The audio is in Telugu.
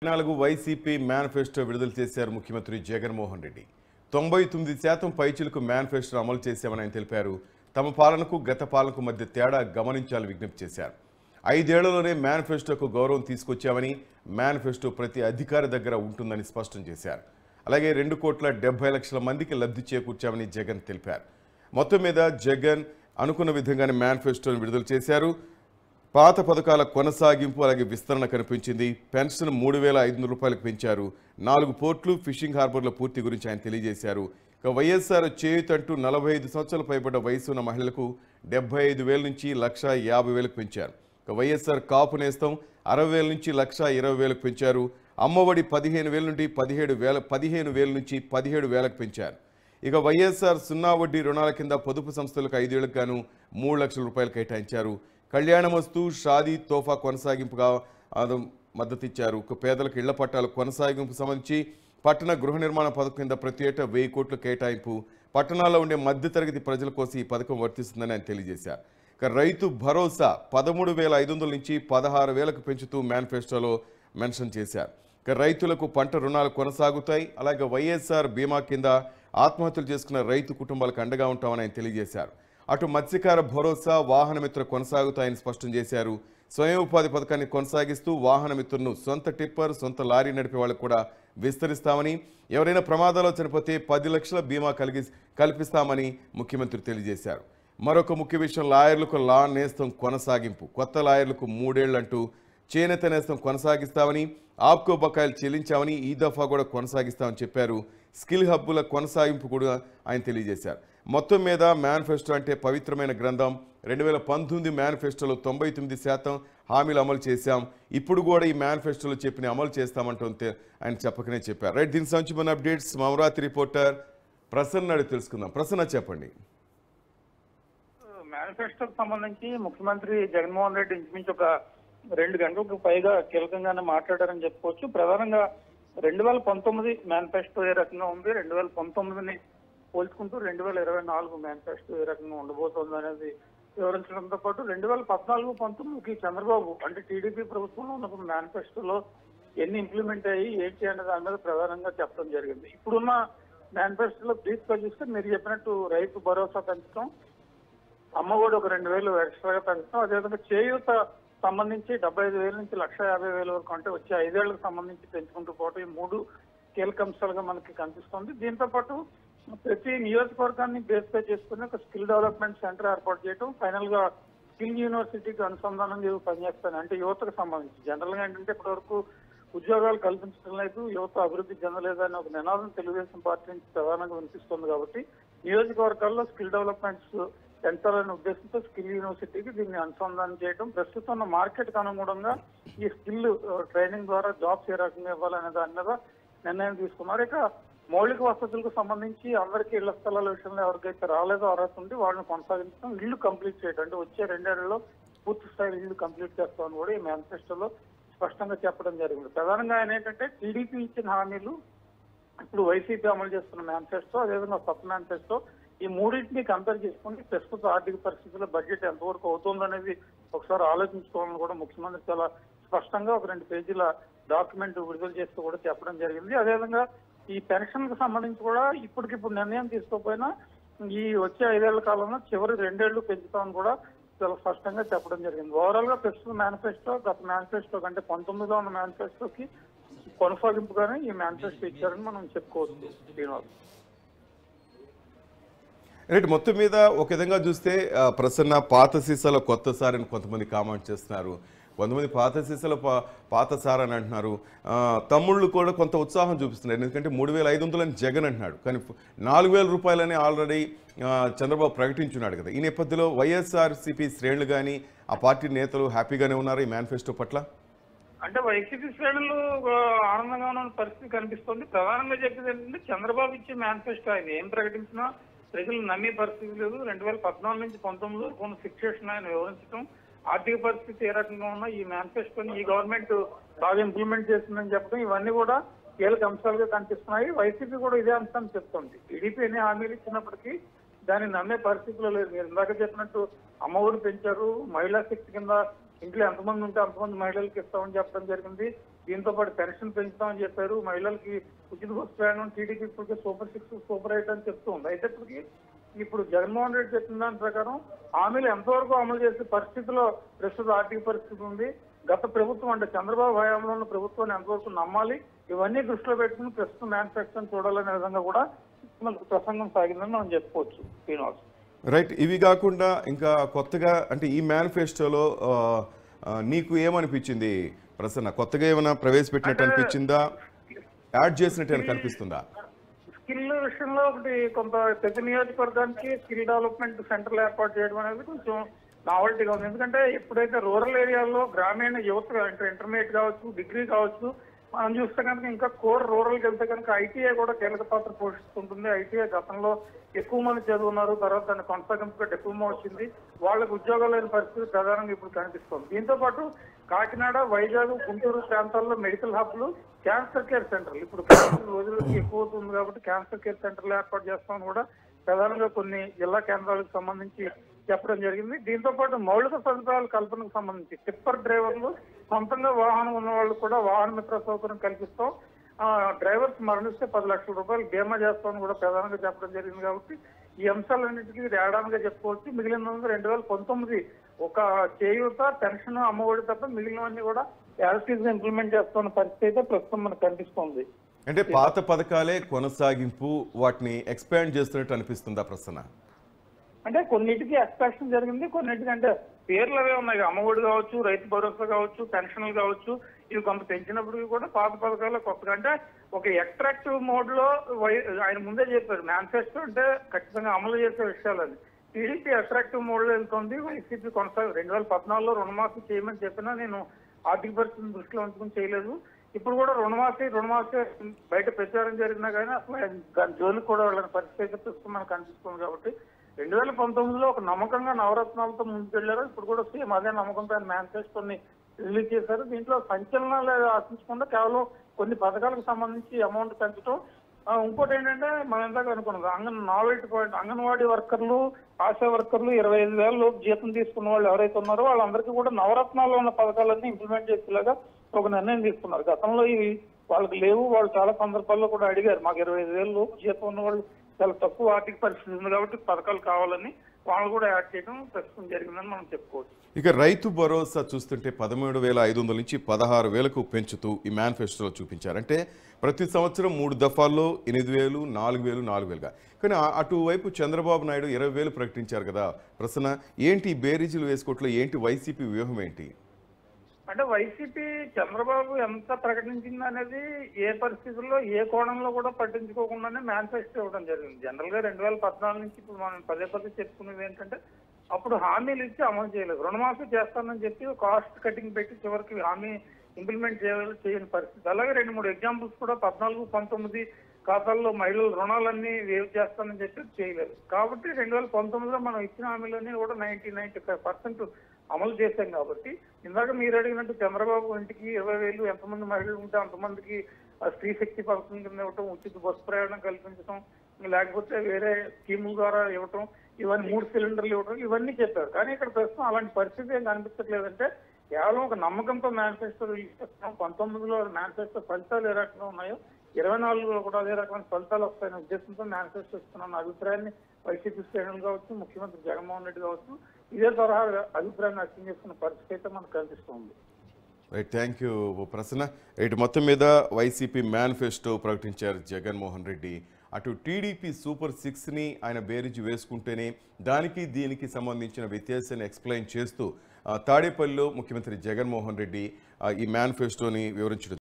4 వైసీపీ మేనిఫెస్టో విడుదల చేశారు ముఖ్యమంత్రి జగన్మోహన్ రెడ్డి. 99% పైచిలకు మేనిఫెస్టో అమలు చేశామని ఆయన తెలిపారు. తమ పాలనకు గత పాలనకు మధ్య తేడా గమనించాలని విజ్ఞప్తి చేశారు. 5 ఏళ్లలోనే మేనిఫెస్టోకు గౌరవం తీసుకొచ్చామని, మేనిఫెస్టో ప్రతి అధికారి దగ్గర ఉంటుందని స్పష్టం చేశారు. అలాగే 2,70,00,000 మందికి లబ్ధి చేకూర్చామని జగన్ తెలిపారు. మొత్తం మీద జగన్ అనుకున్న విధంగానే మేనిఫెస్టోను విడుదల చేశారు. పాత పథకాల కొనసాగింపు అలాగే విస్తరణ కనిపించింది. పెన్షన్ 3,500 రూపాయలకు పెంచారు. 4 పోర్టులు, ఫిషింగ్ హార్బర్ల పూర్తి గురించి ఆయన తెలియజేశారు. ఇక వైఎస్ఆర్ చేయూత అంటూ 45 సంవత్సరాలు పైబడ్డ వయసు ఉన్న మహిళలకు 75,000 నుంచి 1,50,000కు పెంచారు. ఇక వైఎస్ఆర్ కాపు నేస్తం 60,000 నుంచి 1,20,000కు పెంచారు. అమ్మఒడి 15,000 నుండి 17,000 నుంచి 17,000కు పెంచారు. ఇక వైఎస్ఆర్ సున్నా వడ్డీ రుణాల కింద పొదుపు సంస్థలకు 5 ఏళ్లకు గాను 3 లక్షల రూపాయలు కేటాయించారు. కళ్యాణమస్తు, షాదీ తోఫా కొనసాగింపుగా మద్దతు ఇచ్చారు. పేదలకు ఇళ్ల పట్టాలు కొనసాగింపు సంబంధించి పట్టణ గృహ నిర్మాణ పథకం కింద ప్రతి ఏటా 1000 కోట్ల కేటాయింపు. పట్టణాల్లో ఉండే మధ్యతరగతి ప్రజల కోసం ఈ పథకం వర్తిస్తుందని ఆయన తెలియజేశారు. ఇక రైతు భరోసా 13,500 నుంచి 16,000కు పెంచుతూ మేనిఫెస్టోలో మెన్షన్ చేశారు. ఇక రైతులకు పంట రుణాలు కొనసాగుతాయి. అలాగే వైఎస్ఆర్ బీమా కింద ఆత్మహత్యలు చేసుకున్న రైతు కుటుంబాలకు అండగా ఉంటామని ఆయన తెలియజేశారు. అటు మత్స్యకార భరోసా, వాహన మిత్ర కొనసాగుతాయని స్పష్టం చేశారు. స్వయం ఉపాధి పథకాన్ని కొనసాగిస్తూ వాహన మిత్రులను సొంత టిప్పర్, సొంత లారీ నడిపే వాళ్ళకు కూడా విస్తరిస్తామని, ఎవరైనా ప్రమాదాల్లో చనిపోతే 10 లక్షల బీమా కల్పిస్తామని ముఖ్యమంత్రి తెలియజేశారు. మరొక ముఖ్య విషయం, లాయర్లకు లా నేస్తం కొనసాగింపు. కొత్త లాయర్లకు 3 ఏళ్లంటూ చేనేత నేస్తం కొనసాగిస్తామని, ఆప్కో బకాయిలు చెల్లించామని, ఈ దఫా కూడా కొనసాగిస్తామని చెప్పారు. స్కిల్ హబ్బుల కొనసాగింపు కూడా ఆయన తెలియజేశారు. మొత్తం మీద మేనిఫెస్టో అంటే పవిత్రమైన గ్రంథం. 2019 మేనిఫెస్టోలో 99% హామీలు అమలు చేశాం. ఇప్పుడు కూడా ఈ మేనిఫెస్టోలో చెప్పిన అమలు చేస్తామంటూ ఆయన చెప్పకనే చెప్పారు. రైట్, దీనికి సంబంధించిన అప్డేట్స్ మా అమరావతి రిపోర్టర్ ప్రసన్న అడిగి తెలుసుకుందాం. ప్రసన్న, చెప్పండి. మేనిఫెస్టోకి సంబంధించి ముఖ్యమంత్రి జగన్మోహన్ రెడ్డి ఇంచుమించు ఒక 2 గంటలకు పైగా కీలకంగానే మాట్లాడారని చెప్పుకోవచ్చు. ప్రధానంగా 2019 మేనిఫెస్టో ఏ రకంగా ఉంది, 2019ని పోల్చుకుంటూ 2024 మేనిఫెస్టో ఏ రకంగా ఉండబోతోంది అనేది వివరించడంతో పాటు 2014-19కి చంద్రబాబు అంటే టీడీపీ ప్రభుత్వంలో ఉన్నప్పుడు మేనిఫెస్టోలో ఎన్ని ఇంప్లిమెంట్ అయ్యి ఏంటి అనే దాని మీద ప్రధానంగా చెప్పడం జరిగింది. ఇప్పుడున్న మేనిఫెస్టోలో బ్రీఫ్ గా చూస్తే మీరు చెప్పినట్టు రైతు భరోసా పెంచడం, అమ్మఒడి ఒక 2,000 ఎక్స్ట్రాగా పెంచడం, అదేవిధంగా చేయూత సంబంధించి 75,000 నుంచి 1,50,000 వరకు అంటే వచ్చే 5 ఏళ్లకు సంబంధించి పెంచుకుంటూ పోవటం, ఈ 3 కీలక అంశాలుగా మనకి కనిపిస్తుంది. దీంతో పాటు ప్రతి నియోజకవర్గాన్ని బేస్ పై చేసుకుని ఒక స్కిల్ డెవలప్మెంట్ సెంటర్ ఏర్పాటు చేయడం, ఫైనల్ గా స్కిల్ యూనివర్సిటీకి అనుసంధానం చేసి పనిచేస్తాను. అంటే యువతకు సంబంధించి జనరల్ గా ఏంటంటే ఇప్పటి వరకు ఉద్యోగాలు కల్పించడం లేదు, యువత అభివృద్ధి చెందలేదు అనే ఒక నినాదం తెలుగుదేశం పార్టీ నుంచి ప్రధానంగా వినిపిస్తుంది. కాబట్టి నియోజకవర్గాల్లో స్కిల్ డెవలప్మెంట్స్ పెంచాలనే ఉద్దేశంతో స్కిల్ యూనివర్సిటీకి దీన్ని అనుసంధానం చేయడం, ప్రస్తుతం ఉన్న మార్కెట్ అనుగుణంగా ఈ స్కిల్ ట్రైనింగ్ ద్వారా జాబ్స్ ఏ రకంగా ఇవ్వాలనే దాని మీద నిర్ణయం తీసుకున్నారు. ఇక మౌలిక వసతులకు సంబంధించి అందరికీ ఇళ్ల స్థలాల విషయంలో ఎవరికైతే రాలేదో అర్హత ఉండి వాళ్ళని కొనసాగించడం, ఇళ్లు కంప్లీట్ చేయడం, అంటే వచ్చే 2 ఏళ్లలో పూర్తి స్థాయి ఇళ్లు కంప్లీట్ చేస్తామని కూడా ఈ మేనిఫెస్టోలో స్పష్టంగా చెప్పడం జరిగింది. ప్రధానంగా ఆయన ఏంటంటే టీడీపీ ఇచ్చిన హామీలు ఇప్పుడు వైసీపీ అమలు చేస్తున్న మేనిఫెస్టో, అదేవిధంగా కొత్త మేనిఫెస్టో, ఈ మూడింటిని కంపేర్ చేసుకుని ప్రస్తుత ఆర్థిక పరిస్థితుల్లో బడ్జెట్ ఎంతవరకు అవుతుందనేది ఒకసారి ఆలోచించుకోవాలని కూడా ముఖ్యమంత్రి చాలా స్పష్టంగా ఒక 2 పేజీల డాక్యుమెంట్ విడుదల చేస్తూ కూడా చెప్పడం జరిగింది. అదేవిధంగా ఈ పెన్షన్ కు సంబంధించి కూడా ఇప్పటికిప్పుడు నిర్ణయం తీసుకోకపోయినా ఈ వచ్చే 5 ఏళ్ల కాలంలో చివరి 2 ఏళ్లు పెంచుతామని కూడా చాలా స్పష్టంగా చెప్పడం జరిగింది. ఓవరాల్ గా ప్రస్తుత మేనిఫెస్టో గత మేనిఫెస్టో కంటే 19లో ఉన్న మేనిఫెస్టోకి కొనసాగింపుగానే ఈ మేనిఫెస్టో ఇచ్చారని మనం చెప్పుకోవచ్చు. శ్రీనివాస్, రైట్, మొత్తం మీద ఒక విధంగా చూస్తే ప్రసన్న పాత సీసాలో కొత్త సార్ అని కొంతమంది కామెంట్ చేస్తున్నారు. కొంతమంది పాత సీసాలో పాత సార్ అని అంటున్నారు. తమ్ముళ్ళు కూడా కొంత ఉత్సాహం చూపిస్తున్నారు. ఎందుకంటే 3,500 అని జగన్ అంటున్నాడు, కానీ 4,000 రూపాయలని ఆల్రెడీ చంద్రబాబు ప్రకటించున్నాడు కదా. ఈ నేపథ్యంలో వైఎస్ఆర్సీపీ శ్రేణులు కానీ ఆ పార్టీ నేతలు హ్యాపీగానే ఉన్నారు ఈ మేనిఫెస్టో పట్ల? అంటే వైసీపీ శ్రేణులు ఆనందంగా ఉన్న పరిస్థితి కనిపిస్తుంది. ప్రధానంగా చెప్పేది ఏంటంటే చంద్రబాబు ఇచ్చే మేనిఫెస్టో ఆయన ఏం ప్రకటించినా ప్రజలు నమ్మే పరిస్థితి లేదు. 2014 నుంచి 19 వరకు ఉన్న సిచ్యువేషన్ ఆయన వివరించడం, ఆర్థిక పరిస్థితి ఏ రకంగా ఉన్నా ఈ మేనిఫెస్టోని ఈ గవర్నమెంట్ బాగా ఇంప్లిమెంట్ చేస్తుందని చెప్పడం, ఇవన్నీ కూడా కీలక అంశాలుగా కనిపిస్తున్నాయి. వైసీపీ కూడా ఇదే అంశాన్ని చెప్తుంది. టీడీపీ ఎన్ని హామీలు ఇచ్చినప్పటికీ దాన్ని నమ్మే పరిస్థితిలో లేదు. మీరు ఇందాక చెప్పినట్టు అమ్మఒడి పెంచారు, మహిళా శక్తి కింద ఇంట్లో ఎంతమంది ఉంటే అంతమంది మహిళలకు ఇస్తామని చెప్పడం జరిగింది. దీంతో పాటు పెన్షన్ పెంచుతామని చెప్పారు. మహిళలకి ఉచిత బస్సు ప్రయాణం టీడీపీ ఇప్పటికే సూపర్ 6 సూపర్ 8 అని చెప్తూ ఉంది. అయితే ఇప్పుడు జగన్మోహన్ రెడ్డి చెప్పిన దాని ప్రకారం హామీలు ఎంతవరకు అమలు చేసే పరిస్థితిలో ప్రస్తుత ఆర్థిక పరిస్థితి ఉంది, గత ప్రభుత్వం అంటే చంద్రబాబు హయాంలో ఉన్న ప్రభుత్వాన్ని ఎంతవరకు నమ్మాలి, ఇవన్నీ దృష్టిలో పెట్టుకుని ప్రస్తుతం మేనిఫెస్టోని చూడాలనే విధంగా కూడా మనకు ప్రసంగం సాగిందని మనం చెప్పుకోవచ్చు. శ్రీనివాస్ రైట్. ఇవి కాకుండా ఇంకా కొత్తగా అంటే ఈ మేనిఫెస్టోలో నీకు ఏమనిపించింది ప్రసన్న? కొత్తగా ఏమైనా ప్రవేశపెట్టినట్టు అనిపించిందా, యాడ్ చేసినట్టు కనిపిస్తుందా? స్కిల్ విషయంలో ఒకటి కొంత ప్రతి నియోజకవర్గానికి స్కిల్ డెవలప్మెంట్ సెంటర్లు ఏర్పాటు చేయడం అనేది కొంచెం నావల్టీగా ఉంది. ఎందుకంటే ఎప్పుడైతే రూరల్ ఏరియాల్లో గ్రామీణ యువత అంటే ఇంటర్మీడియట్ కావచ్చు, డిగ్రీ కావచ్చు, మనం చూస్తే కనుక ఇంకా కోర్ రూరల్కి వెళ్తే కనుక ఐటీఐ కూడా కీలక పాత్ర పోషిస్తుంటుంది. ఐటీఐ గతంలో ఎక్కువ మంది చదువున్నారు, తర్వాత దాన్ని కొనసాగింపుగా డిప్లొమా వచ్చింది, వాళ్ళకి ఉద్యోగాలు లేని పరిస్థితి ప్రధానంగా ఇప్పుడు కనిపిస్తుంది. దీంతో పాటు కాకినాడ, వైజాగ్, గుంటూరు ప్రాంతాల్లో మెడికల్ హబ్లు, క్యాన్సర్ కేర్ సెంటర్లు ఇప్పుడు రోజులకి ఎక్కువ అవుతుంది కాబట్టి క్యాన్సర్ కేర్ సెంటర్లు ఏర్పాటు చేస్తామని కూడా ప్రధానంగా కొన్ని జిల్లా కేంద్రాలకు సంబంధించి చెప్పడం జరిగింది. దీంతో పాటు మౌలిక సదుపాయాల కల్పనకు సంబంధించి టిప్పర్ డ్రైవర్లు, సొంతంగా వాహనం ఉన్న వాళ్ళు కూడా వాహన మిత్ర సౌకర్యం కల్పిస్తాం, డ్రైవర్స్ మరణిస్తే 10 లక్షల రూపాయలు బీమా చేస్తామని కూడా ప్రధానంగా చెప్పడం జరిగింది. కాబట్టి ఈ అంశాలన్నింటికీ ఏడాదిగా చెప్పుకోవచ్చు. మిగిలిన 2019 ఒక చేయూత, పెన్షన్, అమ్మఒడి తప్ప మిగిలినవన్నీ కూడా యాజిటీస్ ఇంప్లిమెంట్ చేస్తున్న పరిస్థితి అయితే ప్రస్తుతం మనకు కనిపిస్తుంది. అంటే పాత పథకాలే కొనసాగింపు, వాటిని ఎక్స్పాండ్ చేస్తున్నట్టు అనిపిస్తుందా ప్రసన్న? అంటే కొన్నిటికి ఎక్స్పాన్షన్ జరిగింది, కొన్నిటికి అంటే పేర్లు అవే ఉన్నాయి. అమ్మఒడి కావచ్చు, రైతు భరోసా కావచ్చు, పెన్షన్లు కావచ్చు, ఇవి కొంత పెంచినప్పటికీ కూడా పాత పథకాలు కొత్తగా అంటే ఒక అట్రాక్టివ్ మోడ్ లో ఆయన ముందే చెప్పారు మేనిఫెస్టో అంటే ఖచ్చితంగా అమలు చేసే విషయాలు. అది టీడీపీ అట్రాక్టివ్ మోడ్ లో వెళ్తుంది, వైసీపీ కొనసాగు 2014లో రుణమాఫీ చేయమని చెప్పినా నేను ఆర్థిక పరిస్థితిని దృష్టిలో ఉంచుకుని చేయలేదు. ఇప్పుడు కూడా రుణమాఫీ బయట ప్రచారం జరిగినా కానీ అసలు దాని జోలికి కూడా వెళ్ళిన పరిస్థితి ప్రస్తుతం మనకు కనిపిస్తుంది. కాబట్టి 2019లో ఒక నమ్మకంగా నవరత్నాలతో ముందుకెళ్లారు. ఇప్పుడు కూడా సేమ్ అదే నమ్మకంతో ఆయన మేనిఫెస్టోని రిలీజ్ చేశారు. దీంట్లో సంచలనాలు ఆశించకుండా కేవలం కొన్ని పథకాలకు సంబంధించి అమౌంట్ పెంచడం, ఇంకోటి ఏంటంటే మనం ఎందాక అనుకున్నది నావెల్టీ పాయింట్, అంగన్వాడీ వర్కర్లు, ఆశా వర్కర్లు 25,000 లోపు జీతం తీసుకున్న వాళ్ళు ఎవరైతే ఉన్నారో వాళ్ళందరికీ కూడా నవరత్నాల్లో ఉన్న పథకాలన్నీ ఇంప్లిమెంట్ చేసేలాగా ఒక నిర్ణయం తీసుకున్నారు. గతంలో ఇవి వాళ్ళకి లేవు. వాళ్ళు చాలా సందర్భాల్లో కూడా అడిగారు, మాకు 25,000 లోపు జీతం ఉన్న వాళ్ళు చాలా తక్కువ ఆర్థిక పరిస్థితి ఉంది కాబట్టి పథకాలు కావాలని వాళ్ళు కూడా యాడ్ చేయడం ప్రస్తుతం జరిగిందని మనం చెప్పుకోవచ్చు. ఇక రైతు భరోసా చూస్తుంటే 17,500 నుంచి 16,000కు పెంచుతూ ఈ మేనిఫెస్టోలో చూపించారు. అంటే ప్రతి సంవత్సరం 3 దఫాల్లో 8,000, 4,000, 4,000గా. కానీ అటువైపు చంద్రబాబు నాయుడు 20,000 ప్రకటించారు కదా ప్రసన్న, ఏంటి బేరీజులు వేసుకోవట్లో ఏంటి వైసీపీ వ్యూహం ఏంటి? అంటే వైసీపీ చంద్రబాబు ఎంత ప్రకటించింది అనేది ఏ పరిస్థితుల్లో ఏ కోణంలో కూడా పట్టించుకోకుండానే మేనిఫెస్టో ఇవ్వడం జరిగింది. జనరల్ గా 2014 నుంచి ఇప్పుడు మనం పదే చెప్పుకునేది ఏంటంటే అప్పుడు హామీలు ఇచ్చి అమలు చేయలేదు. రుణమాఫీ చేస్తానని చెప్పి కాస్ట్ కటింగ్ పెట్టి చివరికి హామీ ఇంప్లిమెంట్ చేయని పరిస్థితి. అలాగే 2-3 ఎగ్జాంపుల్స్ కూడా 14, 19 ఖాతాల్లో మహిళల రుణాలన్నీ వేవ్ చేస్తానని చెప్పి చేయలేదు. కాబట్టి 2019లో మనం ఇచ్చిన హామీలన్నీ కూడా 95% అమలు చేశాం. కాబట్టి ఇందాక మీరు అడిగినట్టు చంద్రబాబు ఇంటికి 20,000 ఎంతమంది మహిళలు ఉంటే అంతమందికి స్త్రీ శక్తి పథకం కింద ఇవ్వటం, ఉచిత బస్సు ప్రయాణం కల్పించడం, లేకపోతే వేరే స్కీముల ద్వారా ఇవ్వటం, ఇవన్నీ 3 సిలిండర్లు ఇవ్వటం, ఇవన్నీ చెప్పారు. కానీ ఇక్కడ ప్రస్తుతం అలాంటి పరిస్థితి ఏం కనిపించట్లేదంటే కేవలం ఒక నమ్మకంతో మేనిఫెస్టో రిలీజ్ చేస్తున్నాం. 19లో మేనిఫెస్టో ఫలితాలు ఏ రకంగా ఉన్నాయో 24లో కూడా అదే రకమైన ఫలితాలు వస్తాయనే ఉద్దేశంతో మేనిఫెస్టో ఇస్తున్నాం అభిప్రాయాన్ని వైసీపీ శ్రేణులు కావచ్చు, ముఖ్యమంత్రి జగన్మోహన్ రెడ్డి కావచ్చు ఇదే తరహా అభిప్రాయాన్ని వ్యక్తం చేస్తున్న పరిస్థితి అయితే మనకు కనిపిస్తుంది. Right, thank you Prasanna. Right, మొత్తం మీద వైసీపీ మేనిఫెస్టో ప్రకటించారు జగన్మోహన్ రెడ్డి. అటు టీడీపీ సూపర్ 6ని ఆయన బేరీజు వేసుకుంటేనే దానికి దీనికి సంబంధించిన వ్యత్యాసాన్ని ఎక్స్ప్లెయిన్ చేస్తూ తాడేపల్లిలో ముఖ్యమంత్రి జగన్మోహన్ రెడ్డి ఈ మేనిఫెస్టోని వివరించడం